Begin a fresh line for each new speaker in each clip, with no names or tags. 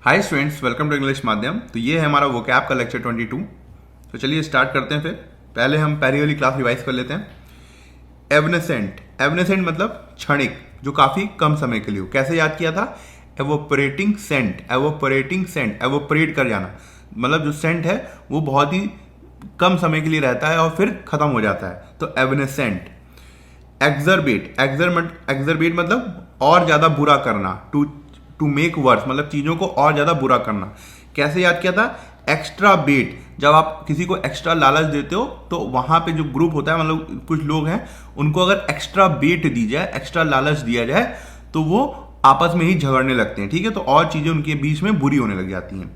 Hi students, welcome to English Madhyam. तो ये है हमारा वोकैब का लेक्चर 22। तो चलिए स्टार्ट करते हैं। फिर पहले हम पहली वाली क्लास रिवाइज कर लेते हैं। एवनेसेंट, एवनेसेंट मतलब क्षणिक, जो काफ़ी कम समय के लिए हो। कैसे याद किया था? Evaporating scent, evaporating scent, evaporate कर जाना, मतलब जो सेंट है वो बहुत ही कम समय के लिए रहता है और फिर खत्म हो जाता है, तो एवनेसेंट। एक्जरबेट, एक्जरबेट मतलब और ज्यादा बुरा करना, टू मेक वर्स, मतलब चीजों को और ज्यादा बुरा करना। कैसे याद किया था? एक्स्ट्रा बेट, जब आप किसी को एक्स्ट्रा लालच देते हो तो वहां पे जो ग्रुप होता है, मतलब कुछ लोग हैं, उनको अगर एक्स्ट्रा बेट दी जाए, एक्स्ट्रा लालच दिया जाए, तो वो आपस में ही झगड़ने लगते हैं। ठीक है, तो और चीजें उनके बीच में बुरी होने लग जाती हैं।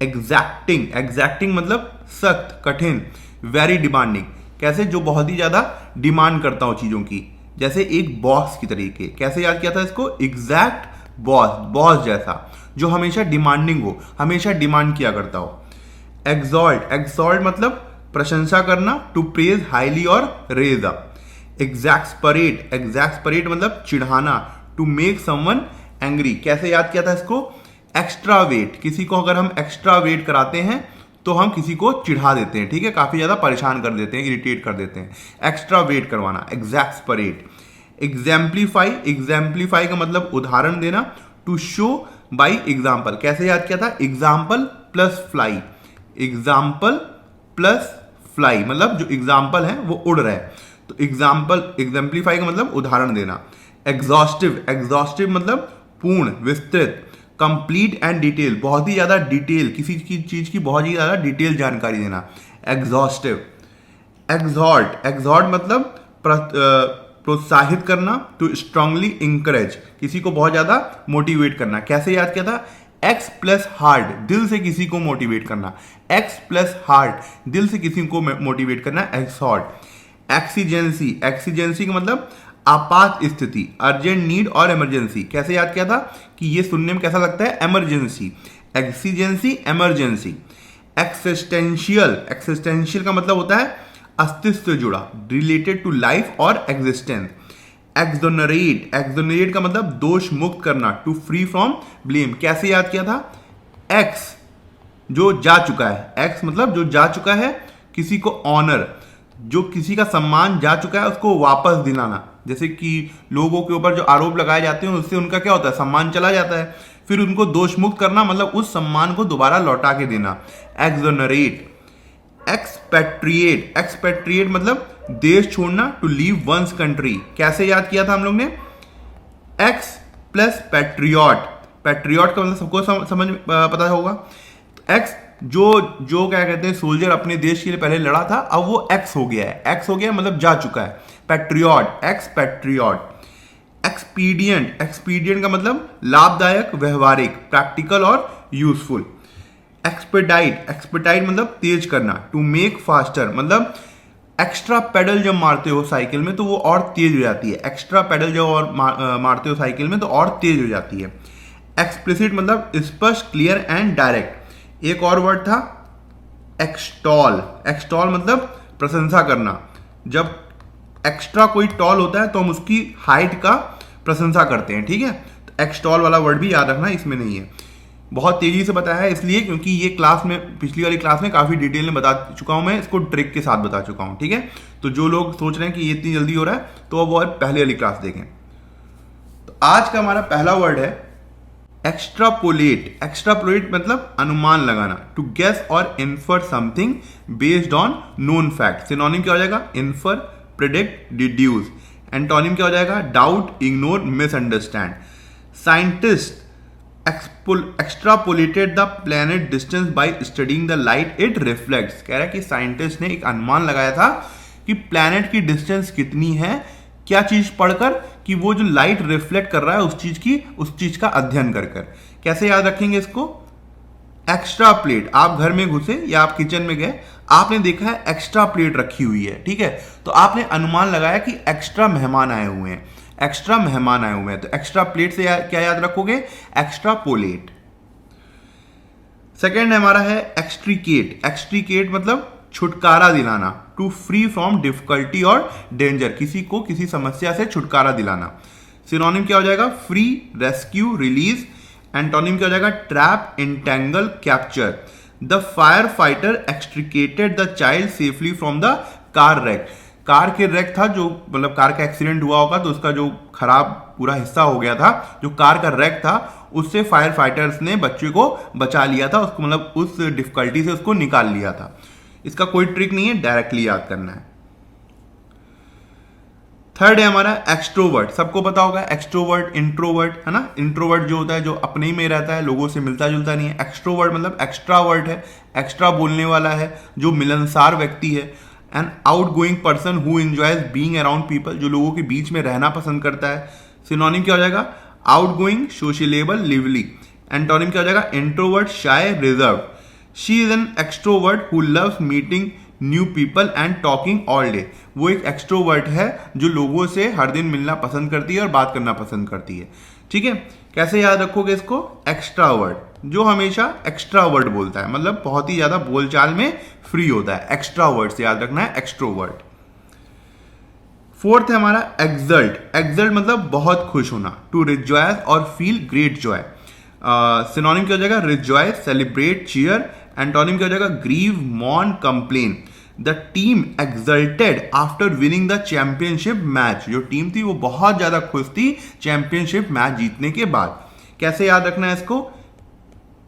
एग्जैक्टिंग, एग्जैक्टिंग मतलब सख्त, कठिन, वेरी डिमांडिंग। कैसे? जो बहुत ही ज्यादा डिमांड करता हो चीजों की, जैसे एक बॉस की तरीके। कैसे याद किया था इसको? एग्जैक्ट बॉस, बॉस जैसा, जो हमेशा डिमांडिंग हो, हमेशा डिमांड किया करता हो। एक्सॉल्ट, एक्सॉल्ट मतलब प्रशंसा करना, टू प्रेज हाईली और रेज अप। एग्जैक्सपरेट, एग्जैक्सपरेट मतलब चिढ़ाना, टू मेक समवन एंग्री। कैसे याद किया था इसको? एक्स्ट्रा वेट, किसी को अगर हम एक्स्ट्रा वेट कराते हैं तो हम किसी को चिढ़ा देते हैं। ठीक है, काफी ज्यादा परेशान कर देते हैं, इरिटेट कर देते हैं। एक्स्ट्रा वेट करवाना, एग्जैक्सपरेट। एग्जाम्पलीफाई, एग्जाम्पलीफाई का मतलब उदाहरण देना, टू शो बाई एग्जाम्पल। कैसे याद किया था? Example plus fly, example plus fly मतलब जो एग्जाम्पल है वो उड़ रहा है, तो एग्जाम्पल, एग्जाम्पलीफाई का मतलब उदाहरण देना। एग्जॉस्टिव, एग्जॉस्टिव मतलब पूर्ण, विस्तृत, कंप्लीट एंड डिटेल, बहुत ही ज्यादा डिटेल, किसी की चीज की बहुत ही ज्यादा डिटेल जानकारी देना, एग्जॉस्टिव। एग्जॉर्ट, एग्जॉर्ट मतलब प्रोत्साहित करना, टू स्ट्रांगली इंकरेज, किसी को बहुत ज्यादा मोटिवेट करना। कैसे याद किया था? एक्स प्लस हार्ड, दिल से किसी को मोटिवेट करना, एक्स प्लस हार्ड, दिल से किसी को मोटिवेट करना, एक्सॉर्ट। एक्सीजेंसी, एक्सीजेंसी का मतलब आपात स्थिति, अर्जेंट नीड और इमरजेंसी। कैसे याद किया था कि ये सुनने में कैसा लगता है? Emergency, exigency, emergency. Existential, existential का मतलब होता है अस्तित्व से जुड़ा, रिलेटेड टू लाइफ और एग्जिस्टेंस। एक्सोनरेट, एक्सोनरेट का मतलब दोष मुक्त करना, टू फ्री फ्रॉम ब्लेम। कैसे याद किया था? एक्स जो जा चुका है, एक्स मतलब जो जा चुका है, किसी को ऑनर, जो किसी का सम्मान जा चुका है उसको वापस दिलाना। जैसे कि लोगों के ऊपर जो आरोप लगाए जाते हैं उससे उनका क्या होता है? सम्मान चला जाता है, फिर उनको दोष मुक्त करना मतलब उस सम्मान को दोबारा लौटा के देना, एक्सोनरेट। एक्सपेट्रिएट, एक्सपेट्रिएट मतलब देश छोड़ना, टू लीव वंस कंट्री। कैसे याद किया था हम लोग ने? एक्स प्लस पैट्रियट, पैट्रियट का मतलब सबको समझ पता होगा। एक्स जो जो क्या कहते हैं, सोल्जर अपने देश के लिए पहले लड़ा था, अब वो एक्स हो गया है, एक्स हो गया मतलब जा चुका है, patriot, x patriot. Expedient, expedient का मतलब लाभदायक, व्यवहारिक, प्रैक्टिकल और यूजफुल। एक्सपेडाइट, एक्सपेडाइट मतलब तेज करना, टू मेक फास्टर, मतलब एक्स्ट्रा पेडल जब मारते हो साइकिल में तो वो और तेज हो जाती है, एक्स्ट्रा पेडल जब और मारते हो साइकिल में तो और तेज हो जाती है। एक्सप्लिसिट मतलब स्पष्ट, क्लियर एंड डायरेक्ट। एक और वर्ड था एक्सटॉल, एक्सटॉल मतलब प्रशंसा करना। जब एक्स्ट्रा कोई टॉल होता है तो हम उसकी हाइट का प्रशंसा करते हैं। ठीक है, तो एक्सटॉल वाला वर्ड भी याद रखना, इसमें नहीं है। बहुत तेजी से बताया है इसलिए क्योंकि ये क्लास में, पिछली वाली क्लास में काफी डिटेल में बता चुका हूं, मैं इसको ट्रिक के साथ बता चुका हूं। ठीक है, तो जो लोग सोच रहे हैं कि ये इतनी जल्दी हो रहा है तो अब वो पहले वाली क्लास देखें। तो आज का हमारा पहला वर्ड है एक्स्ट्रापोलेट। एक्स्ट्रापोलेट मतलब अनुमान लगाना, to guess or infer something based on known fact. Synonym क्या हो जाएगा? Infer, predict, deduce. एंटोनिम क्या हो जाएगा? Doubt, ignore, misunderstand. Scientist extrapolated the planet distance by studying the light it reflects. कह रहा है कि साइंटिस्ट ने एक अनुमान लगाया था कि प्लैनेट की डिस्टेंस कितनी है, क्या चीज पढ़कर? कि वो जो लाइट रिफ्लेक्ट कर रहा है उस चीज का अध्ययन कर कर। कैसे याद रखेंगे इसको? एक्स्ट्रा प्लेट, आप घर में घुसे या आप किचन में गए, आपने देखा है एक्स्ट्रा प्लेट रखी हुई है। ठीक है, तो आपने अनुमान लगाया कि एक्स्ट्रा मेहमान आए हुए हैं, एक्स्ट्रा मेहमान आए हुए हैं, तो एक्स्ट्रा प्लेट से क्या याद रखोगे? एक्स्ट्रापोलेट। सेकेंड हमारा है एक्सट्रीकेट। एक्सट्रीकेट मतलब छुटकारा दिलाना, टू फ्री फ्रॉम डिफिकल्टी और डेंजर, किसी को किसी समस्या से छुटकारा दिलाना। सिनोनिम क्या हो जाएगा? फ्री, रेस्क्यू, रिलीज, एंटोनिम क्या हो जाएगा? Trap, entangle, capture. The fire fighter extricated the child safely from the car wreck. Car के रैक था जो, मतलब कार का एक्सीडेंट हुआ होगा तो उसका जो खराब पूरा हिस्सा हो गया था, जो कार का रैक था, उससे फायर फाइटर्स ने बच्चे को बचा लिया था, उसको मतलब उस डिफिकल्टी से उसको निकाल लिया था। इसका कोई ट्रिक नहीं है, डायरेक्टली याद करना है। थर्ड है हमारा एक्सट्रोवर्ट। सबको पता होगा एक्सट्रोवर्ट, इंट्रोवर्ट, है ना। इंट्रोवर्ट जो होता है जो अपने ही में रहता है, लोगों से मिलता जुलता नहीं है। एक्सट्रोवर्ट मतलब एक्स्ट्रावर्ट है, एक्स्ट्रा बोलने वाला है, जो मिलनसार व्यक्ति है। An outgoing person who enjoys being around people, जो लोगों के बीच में रहना पसंद करता है। सिनोनिम क्या हो जाएगा? Outgoing, sociable, lively. एंटोनिम क्या हो जाएगा? Introvert, shy, reserve. She is an extrovert who loves meeting new people and talking all day. वो एक एक्सट्रोवर्ट है जो लोगों से हर दिन मिलना पसंद करती है और बात करना पसंद करती है। ठीक है, कैसे याद रखोगे इसको? एक्स्ट्रावर्ट, जो हमेशा एक्स्ट्रावर्ट बोलता है, मतलब बहुत ही ज्यादा बोलचाल में फ्री होता है। एक्स्ट्रावर्ट से याद रखना है, एक्स्ट्रोवर्ट। फोर्थ है हमारा एक्सल्ट। एक्सल्ट मतलब बहुत खुश होना, टू रिजॉयस और फील ग्रेट जॉय। सिनोनिम क्या हो जाएगा? Rejoice, celebrate, cheer. एंटोनिम क्या हो जाएगा? Grieve, mourn, complain. The team exulted after winning the championship match. जो टीम थी वो बहुत ज्यादा खुश थी चैंपियनशिप मैच जीतने के बाद। कैसे याद रखना है इसको?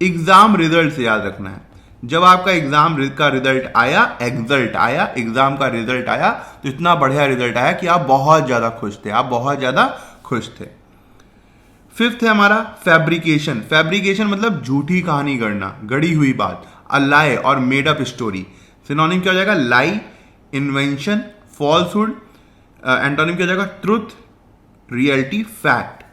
एग्जाम रिजल्ट से याद रखना है। जब आपका एग्जाम का रिजल्ट आया, एक्सल्ट आया, एग्जाम का रिजल्ट आया, तो इतना बढ़िया रिजल्ट आया कि आप बहुत ज्यादा खुश थे, आप बहुत ज्यादा खुश थे। फिफ्थ है हमारा फैब्रिकेशन। फैब्रिकेशन मतलब झूठी कहानी गढ़ना, गढ़ी हुई बात, अ लाई और मेड अप स्टोरी। सिनोनिम क्या हो जाएगा? लाई, इन्वेंशन, फॉल्सहुड। एंटोनिम क्या हो जाएगा? Truth, reality, fact.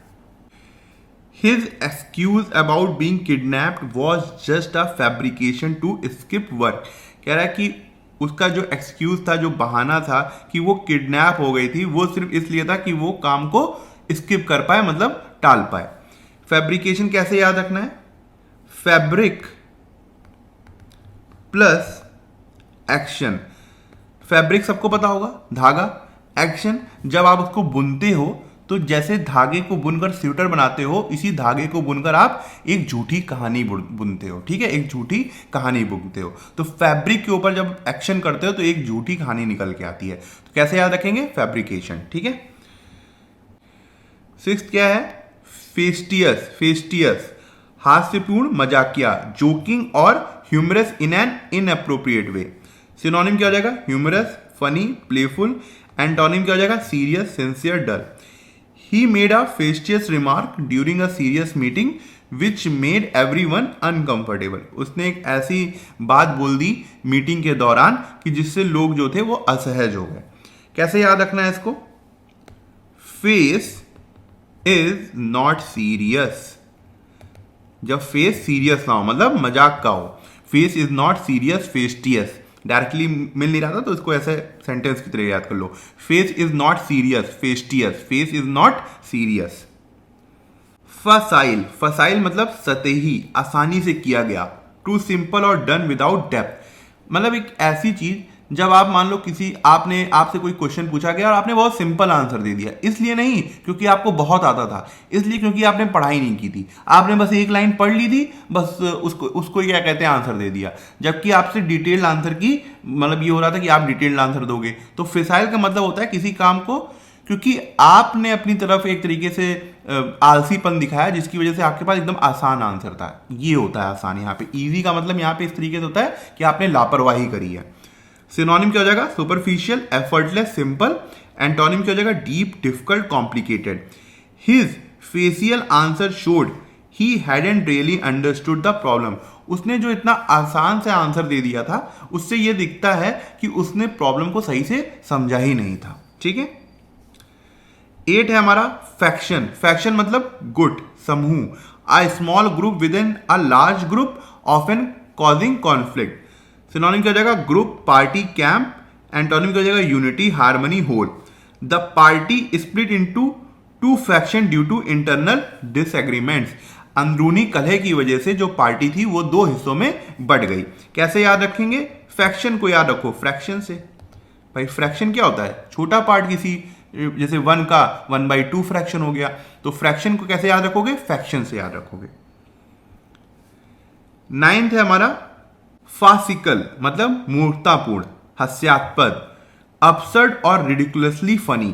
His excuse about being kidnapped was just a fabrication to skip work. कह रहा है कि उसका जो एक्सक्यूज था, जो बहाना था कि वो किडनैप हो गई थी, वो सिर्फ इसलिए था कि वो काम को स्किप कर पाए, मतलब टाल पाए। फैब्रिकेशन कैसे याद रखना है? Fabric plus action. फैब्रिक सबको पता होगा, धागा। एक्शन, जब आप उसको बुनते हो तो जैसे धागे को बुनकर स्वेटर बनाते हो, इसी धागे को बुनकर आप एक झूठी कहानी बुनते हो। ठीक है, एक झूठी कहानी बुनते हो। तो फैब्रिक के ऊपर जब एक्शन करते हो तो एक झूठी कहानी निकल के आती है। तो कैसे याद रखेंगे? फैब्रिकेशन। ठीक है। सिक्स्थ क्या है? फेस्टियस। फेस्टियस हास्यपूर्ण, मजाकिया, joking or humorous in an inappropriate way. Synonym क्या हो जाएगा? Humerus, funny, playful. एंटोनिम क्या हो जाएगा? Serious, sincere, dull. He made a facetious remark during a serious meeting which made everyone uncomfortable. उसने एक ऐसी बात बोल दी मीटिंग के दौरान कि जिससे लोग जो थे वो असहज हो गए। कैसे याद रखना है इसको? Face is not serious. जब फेस सीरियस ना हो, मतलब मजाक का हो। Face is not serious, facetious directly मिल नहीं रहा था तो इसको ऐसे सेंटेंस की तरह याद कर लो। Face is not serious, facetious. Face is not serious. Facile. Facile मतलब सतही, आसानी से किया गया, टू सिंपल और डन विदाउट डेप्थ। मतलब एक ऐसी चीज जब आप मान लो किसी आपसे कोई क्वेश्चन पूछा गया और आपने बहुत सिंपल आंसर दे दिया, इसलिए नहीं क्योंकि आपको बहुत आता था, इसलिए क्योंकि आपने पढ़ाई नहीं की थी, आपने बस एक लाइन पढ़ ली थी, बस उसको क्या कहते हैं, आंसर दे दिया। जबकि आपसे डिटेल्ड आंसर की मतलब ये हो रहा था कि आप डिटेल्ड आंसर दोगे। तो फिसाइल का मतलब होता है किसी काम को क्योंकि आपने अपनी तरफ एक तरीके से आलसीपन दिखाया जिसकी वजह से आपके पास एकदम आसान आंसर था, ये होता है आसान। यहाँ पे इजी का मतलब यहाँ पे इस तरीके से होता है कि आपने लापरवाही करी है। सिनोनिम क्या हो जाएगा? Superficial, effortless, simple. एंटोनिम क्या हो जाएगा? Deep, difficult, complicated. His facial answer showed he hadn't really understood the problem. उसने जो इतना आसान से आंसर दे दिया था उससे यह दिखता है कि उसने प्रॉब्लम को सही से समझा ही नहीं था। ठीक है। 8 है हमारा फैक्शन। फैक्शन मतलब गुट, समूह, a small group with in a large group often causing conflict. Synonym क्या हो जाएगा? Group, party, camp. एंटोनिम क्या हो जाएगा? Unity, harmony, whole. The party split into 2 faction due to internal disagreements. अंदरूनी कलह की वजह से जो पार्टी थी वो 2 हिस्सों में बट गई। कैसे याद रखेंगे? फैक्शन को याद रखो फ्रैक्शन से। भाई फ्रैक्शन क्या होता है? छोटा पार्ट किसी, जैसे 1 का 1/2 फ्रैक्शन हो गया, तो फ्रैक्शन को कैसे याद रखोगे? फैक्शन से याद रखोगे। 9th है हमारा फासिकल, मतलब मूर्खतापूर्ण, हास्यास्पद, अपसर्ड और रिडिकुलसली फनी।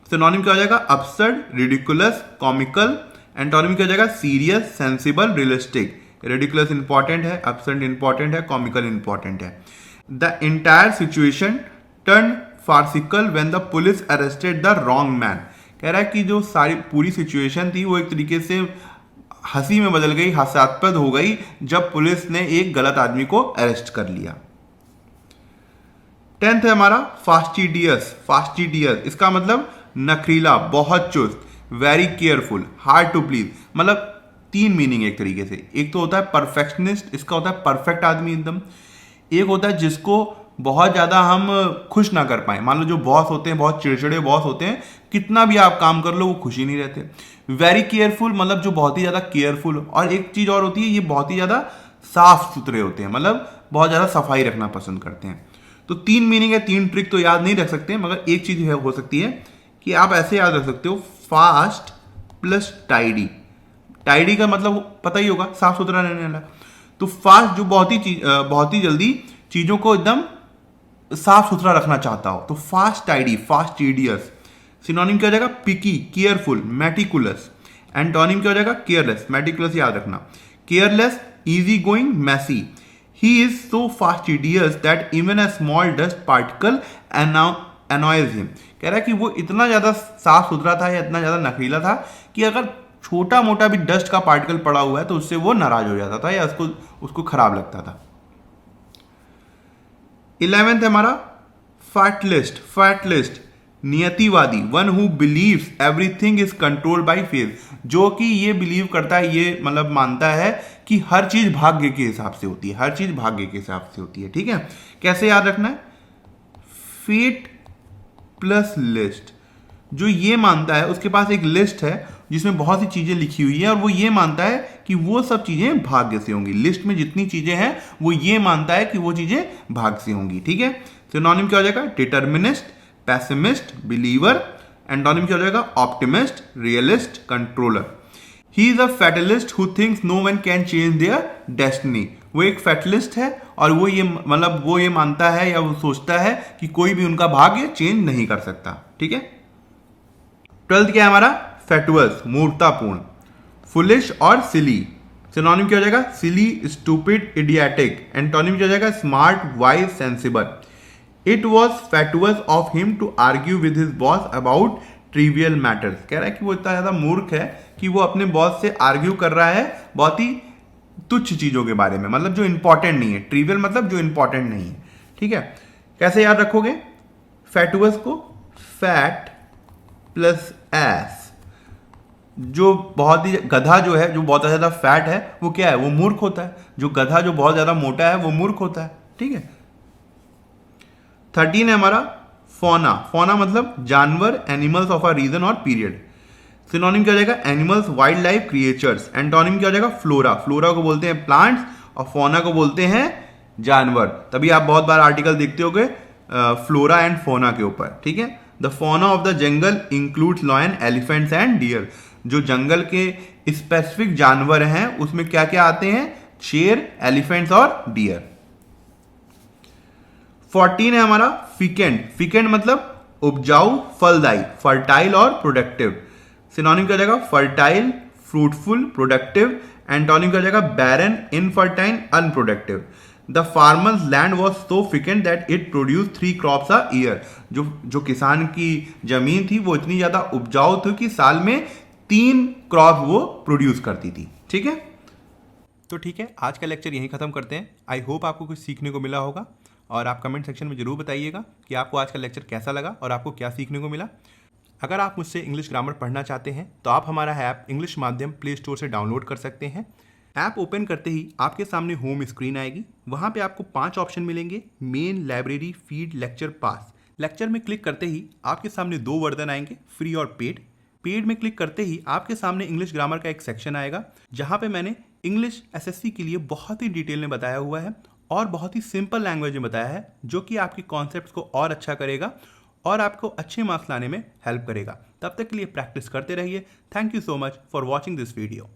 सिनोनिम क्या हो जाएगा? Absurd, ridiculous, comical. एंटोनिम क्या हो जाएगा? Serious, sensible, realistic. Ridiculous important है, अपसर्ड इंपॉर्टेंट है, कॉमिकल इंपॉर्टेंट है। The entire situation turn farcical when the police arrested the wrong man. कह रहा है कि जो सारी पूरी सिचुएशन थी वो एक तरीके से हंसी में बदल गई, हास्यास्पद हो गई जब पुलिस ने एक गलत आदमी को अरेस्ट कर लिया। 10th है हमारा फास्टिडियस। फास्टिडियस इसका मतलब नखरीला, बहुत चुस्त, very careful, hard to please. मतलब 3 मीनिंग एक तरीके से। एक तो होता है परफेक्शनिस्ट, इसका होता है परफेक्ट आदमी एकदम। एक होता है जिसको बहुत ज्यादा हम खुश ना कर पाए। मान लो जो बॉस होते हैं, बहुत चिड़चिड़े बॉस होते हैं, कितना भी आप काम कर लो वो खुशी नहीं रहते। वेरी केयरफुल मतलब जो बहुत ही ज्यादा केयरफुल। और एक चीज और होती है, ये बहुत ही ज्यादा साफ सुथरे होते हैं, मतलब बहुत ज्यादा सफाई रखना पसंद करते हैं। तो 3 मीनिंग है, 3 ट्रिक तो याद नहीं रख सकते, मगर एक चीज हो सकती है कि आप ऐसे याद रख सकते हो, फास्ट प्लस टाइडी। टाइडी का मतलब पता ही होगा, साफ सुथरा रहने वाला। तो फास्ट जो बहुत ही जल्दी चीजों को एकदम साफ सुथरा रखना चाहता हो, तो fast tidy, fast tedious. Synonym क्या हो जाएगा? पिकी, केयरफुल, मेटिकुलस। एंटोनिम क्या हो जाएगा? केयरलेस। मेटिकुलस याद रखना। Careless, easy going, messy. He is so fastidious that even a small dust particle annoys him। कह रहा है कि वो इतना ज्यादा साफ सुथरा था या इतना ज्यादा नखरीला था कि अगर छोटा मोटा भी डस्ट का पार्टिकल पड़ा हुआ है तो उससे वो नाराज हो जाता था या उसको खराब लगता था। 11th है हमारा फैटलिस्ट। फैटलिस्ट नियतिवादी, one who believes everything is controlled by faith. जो कि ये बिलीव करता है, ये मतलब मानता है कि हर चीज भाग्य के हिसाब से होती है, हर चीज भाग्य के हिसाब से होती है। ठीक है, कैसे याद रखना है? Fate plus list. जो ये मानता है उसके पास एक लिस्ट है जिसमें बहुत सी चीजें लिखी हुई है और वो ये मानता है कि वो सब चीजें भाग्य से होंगी। लिस्ट में जितनी चीजें हैं वो ये मानता है कि वो चीजें भाग्य से होंगी। ठीक है, सिनोनिम क्या हो जाएगा? Determinist, pessimist, believer. एंटोनिम क्या हो जाएगा? Optimist, realist, controller. He is a fatalist who thinks no one can change their destiny. वो एक फैटलिस्ट है और वो ये मानता है या वो सोचता है कि कोई भी उनका भाग्य चेंज नहीं कर सकता। ठीक है, 12th क्या है हमारा? फैटुअस, मूर्खतापूर्ण, फुलिश और सिली। सिनोनिम क्या हो जाएगा? सिली, स्टूपिड, इडियाटिक। एंटोनिम क्या हो जाएगा? Smart, wise, sensible. It was fatuous of him to argue with his boss about trivial matters. कह रहा है कि वो इतना ज्यादा मूर्ख है कि वो अपने बॉस से आर्ग्यू कर रहा है बहुत ही तुच्छ चीजों के बारे में, मतलब जो इंपॉर्टेंट नहीं है। ट्रिवियल मतलब जो इंपॉर्टेंट नहीं है। ठीक है, कैसे याद रखोगे फैटुअस को? Fat plus S. जो बहुत ही गधा जो है, जो बहुत ज्यादा फैट है, वो क्या है? वो मूर्ख होता है। जो गधा जो बहुत ज्यादा मोटा है वो मूर्ख होता है। ठीक है, 13 है हमारा फौना। फौना मतलब जानवर, एनिमल्स ऑफ अ रीजन और पीरियड। सिनोनिम क्या हो जाएगा? Animals, wild life, creatures. Antonym क्या हो जाएगा? फ्लोरा। फ्लोरा को बोलते हैं प्लांट्स और फौना को बोलते हैं जानवर। तभी आप बहुत बार आर्टिकल देखते होगे फ्लोरा एंड फौना के ऊपर। ठीक है, the fauna of the jungle includes lion, elephants and deer. जो जंगल के स्पेसिफिक जानवर हैं उसमें क्या क्या आते हैं? शेर, एलिफेंट्स और डियर। 14 है हमारा फिकेंट। फिकेंट मतलब उपजाऊ, फलदायी, फर्टाइल और प्रोडक्टिव। सिनोनिम क्या हो जाएगा? Fertile, fruitful, productive. एंटोनिम क्या हो जाएगा? Barren, infertile, unproductive. The farmers land was so fecund that it produce 3 crops a year. जो किसान की जमीन थी वो इतनी ज्यादा उपजाऊ थी कि साल में 3 क्रॉप वो प्रोड्यूस करती थी। ठीक है, तो ठीक है, आज का लेक्चर यहीं खत्म करते हैं। आई होप आपको कुछ सीखने को मिला होगा और आप कमेंट सेक्शन में जरूर बताइएगा कि आपको आज का लेक्चर कैसा लगा और आपको क्या सीखने को मिला। अगर आप मुझसे इंग्लिश ग्रामर पढ़ना चाहते हैं तो आप हमारा ऐप इंग्लिश माध्यम प्ले स्टोर से डाउनलोड कर सकते हैं। ऐप ओपन करते ही आपके सामने होम स्क्रीन आएगी। वहाँ पे आपको 5 ऑप्शन मिलेंगे: मेन, लाइब्रेरी, फीड, लेक्चर, पास। लेक्चर में क्लिक करते ही आपके सामने 2 वर्जन आएंगे, फ्री और पेड। पेड में क्लिक करते ही आपके सामने इंग्लिश ग्रामर का एक सेक्शन आएगा जहाँ पे मैंने इंग्लिश एसएससी के लिए बहुत ही डिटेल में बताया हुआ है और बहुत ही सिंपल लैंग्वेज में बताया है, जो कि आपके कॉन्सेप्ट्स को और अच्छा करेगा और आपको अच्छे मार्क्स लाने में हेल्प करेगा। तब तक के लिए प्रैक्टिस करते रहिए। Thank you so much for watching this video.